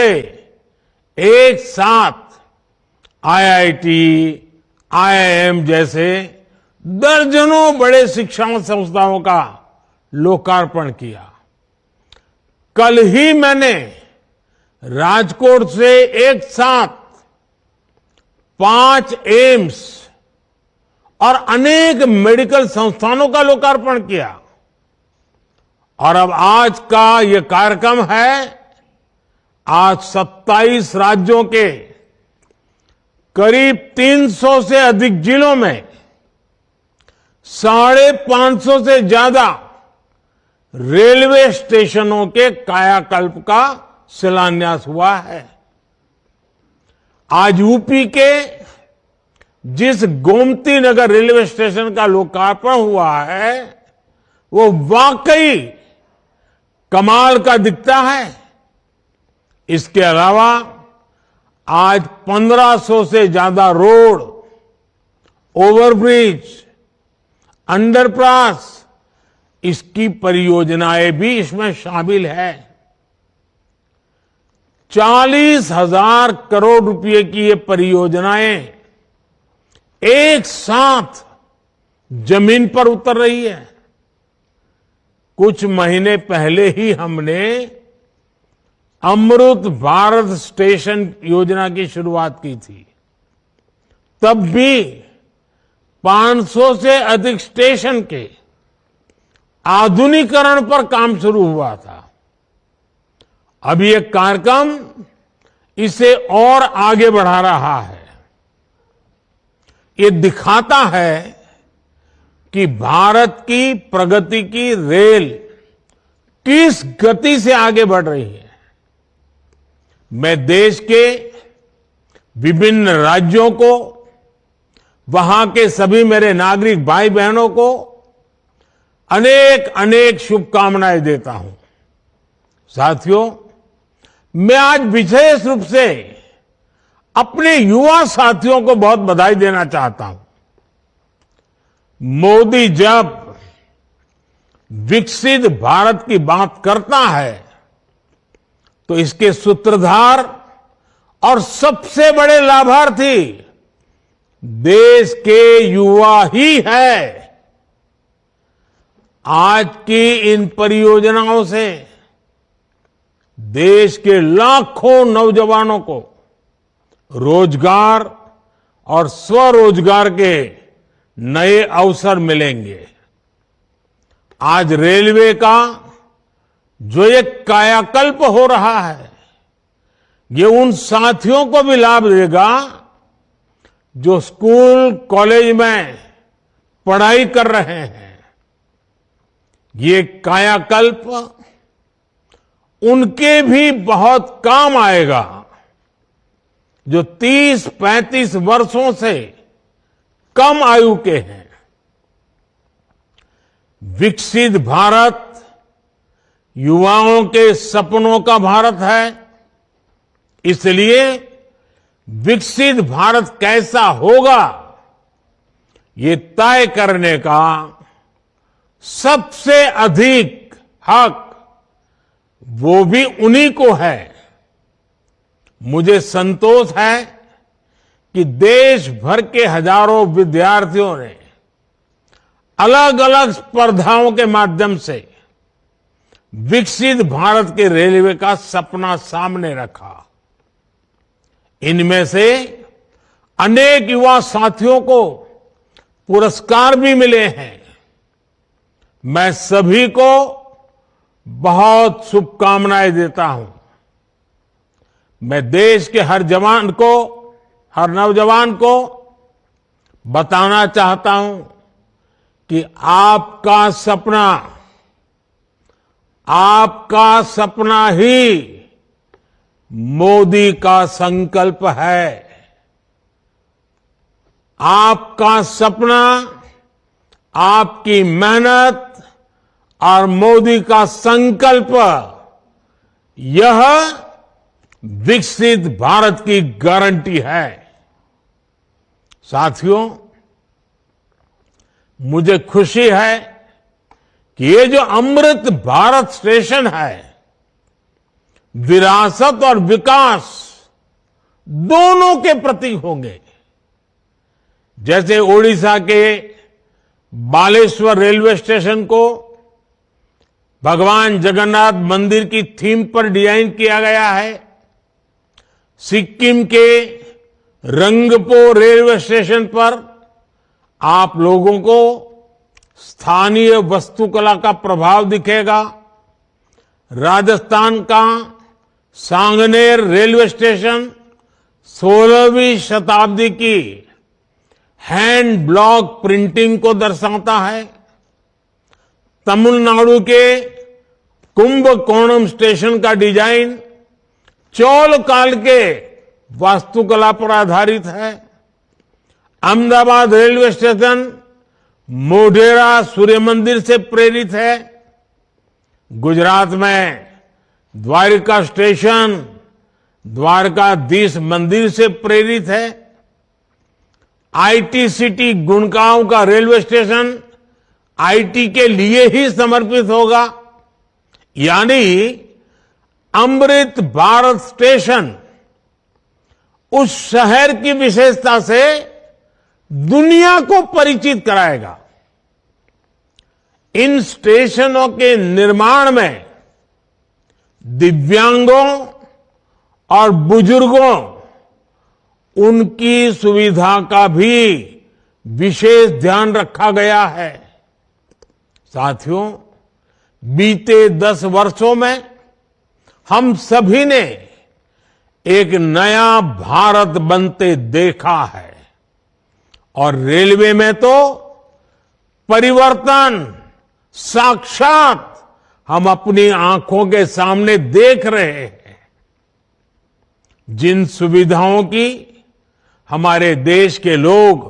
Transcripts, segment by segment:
से एक साथ आईआईटी, आईआईएम जैसे दर्जनों बड़े शिक्षा संस्थाओं का लोकार्पण किया। कल ही मैंने राजकोट से एक साथ 5 एम्स और अनेक मेडिकल संस्थानों का लोकार्पण किया। और अब आज का यह कार्यक्रम है, आज 27 राज्यों के करीब 300 से अधिक जिलों में 550 से ज्यादा रेलवे स्टेशनों के कायाकल्प का शिलान्यास हुआ है। आज यूपी के जिस गोमती नगर रेलवे स्टेशन का लोकार्पण हुआ है, वो वाकई कमाल का दिखता है। इसके अलावा आज 1500 से ज्यादा रोड, ओवरब्रिज, अंडरपास, इसकी परियोजनाएं भी इसमें शामिल है। 40,000 करोड़ रुपए की ये परियोजनाएं एक साथ जमीन पर उतर रही है। कुछ महीने पहले ही हमने अमृत भारत स्टेशन योजना की शुरुआत की थी। तब भी 500 से अधिक स्टेशन के आधुनिकीकरण पर काम शुरू हुआ था। अब ये कार्यक्रम इसे और आगे बढ़ा रहा है। ये दिखाता है कि भारत की प्रगति की रेल किस गति से आगे बढ़ रही है। मैं देश के विभिन्न राज्यों को, वहां के सभी मेरे नागरिक भाई बहनों को अनेक अनेक शुभकामनाएं देता हूं। साथियों, मैं आज विशेष रूप से अपने युवा साथियों को बहुत बधाई देना चाहता हूं। मोदी जब विकसित भारत की बात करता है तो इसके सूत्रधार और सबसे बड़े लाभार्थी देश के युवा ही है। आज की इन परियोजनाओं से देश के लाखों नौजवानों को रोजगार और स्वरोजगार के नए अवसर मिलेंगे। आज रेलवे का जो एक कायाकल्प हो रहा है, ये उन साथियों को भी लाभ देगा जो स्कूल कॉलेज में पढ़ाई कर रहे हैं। ये कायाकल्प उनके भी बहुत काम आएगा जो 30-35 वर्षों से कम आयु के हैं। विकसित भारत युवाओं के सपनों का भारत है। इसलिए विकसित भारत कैसा होगा, ये तय करने का सबसे अधिक हक वो भी उन्हीं को है। मुझे संतोष है कि देश भर के हजारों विद्यार्थियों ने अलग अलग स्पर्धाओं के माध्यम से विकसित भारत के रेलवे का सपना सामने रखा। इनमें से अनेक युवा साथियों को पुरस्कार भी मिले हैं। मैं सभी को बहुत शुभकामनाएं देता हूं। मैं देश के हर जवान को, हर नौजवान को बताना चाहता हूं कि आपका सपना ही मोदी का संकल्प है। आपका सपना, आपकी मेहनत और मोदी का संकल्प, यह विकसित भारत की गारंटी है। साथियों, मुझे खुशी है कि ये जो अमृत भारत स्टेशन है, विरासत और विकास दोनों के प्रतीक होंगे। जैसे ओडिशा के बालेश्वर रेलवे स्टेशन को भगवान जगन्नाथ मंदिर की थीम पर डिजाइन किया गया है, सिक्किम के रंगपो रेलवे स्टेशन पर आप लोगों को स्थानीय वास्तुकला का प्रभाव दिखेगा। राजस्थान का सांगनेर रेलवे स्टेशन 16वीं शताब्दी की हैंड ब्लॉक प्रिंटिंग को दर्शाता है। तमिलनाडु के कुंभकोणम स्टेशन का डिजाइन चोल काल के वास्तुकला पर आधारित है। अहमदाबाद रेलवे स्टेशन मोढेरा सूर्य मंदिर से प्रेरित है। गुजरात में द्वारिका स्टेशन द्वारकाधीश मंदिर से प्रेरित है। आईटी सिटी गुड़गांव का रेलवे स्टेशन आईटी के लिए ही समर्पित होगा। यानी अमृत भारत स्टेशन उस शहर की विशेषता से दुनिया को परिचित कराएगा। इन स्टेशनों के निर्माण में दिव्यांगों और बुजुर्गों उनकी सुविधा का भी विशेष ध्यान रखा गया है। साथियों, बीते 10 वर्षों में हम सभी ने एक नया भारत बनते देखा है और रेलवे में तो परिवर्तन साक्षात हम अपनी आंखों के सामने देख रहे हैं। जिन सुविधाओं की हमारे देश के लोग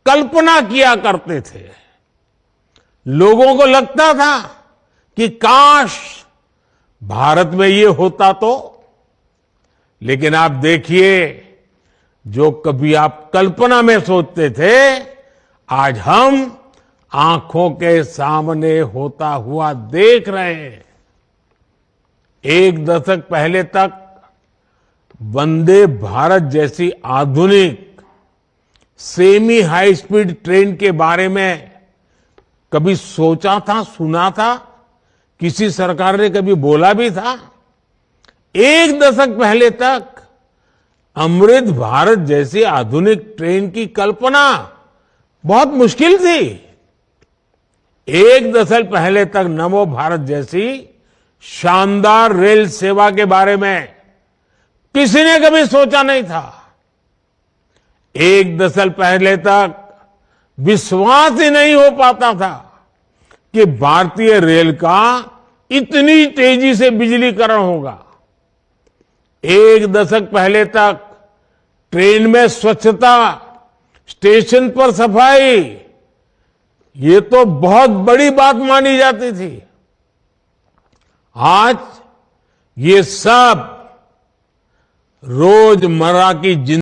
कल्पना किया करते थे, लोगों को लगता था कि काश भारत में ये होता तो, लेकिन आप देखिए, जो कभी आप कल्पना में सोचते थे, आज हम आंखों के सामने होता हुआ देख रहे हैं। एक दशक पहले तक वंदे भारत जैसी आधुनिक सेमी हाई स्पीड ट्रेन के बारे में कभी सोचा था, सुना था? किसी सरकार ने कभी बोला भी था? एक दशक पहले तक अमृत भारत जैसी आधुनिक ट्रेन की कल्पना बहुत मुश्किल थी। एक दशक पहले तक नमो भारत जैसी शानदार रेल सेवा के बारे में किसी ने कभी सोचा नहीं था। एक दशक पहले तक विश्वास ही नहीं हो पाता था कि भारतीय रेल का इतनी तेजी से बिजलीकरण होगा। एक दशक पहले तक ट्रेन में स्वच्छता, स्टेशन पर सफाई, ये तो बहुत बड़ी बात मानी जाती थी। आज ये सब रोजमर्रा की जिंदगी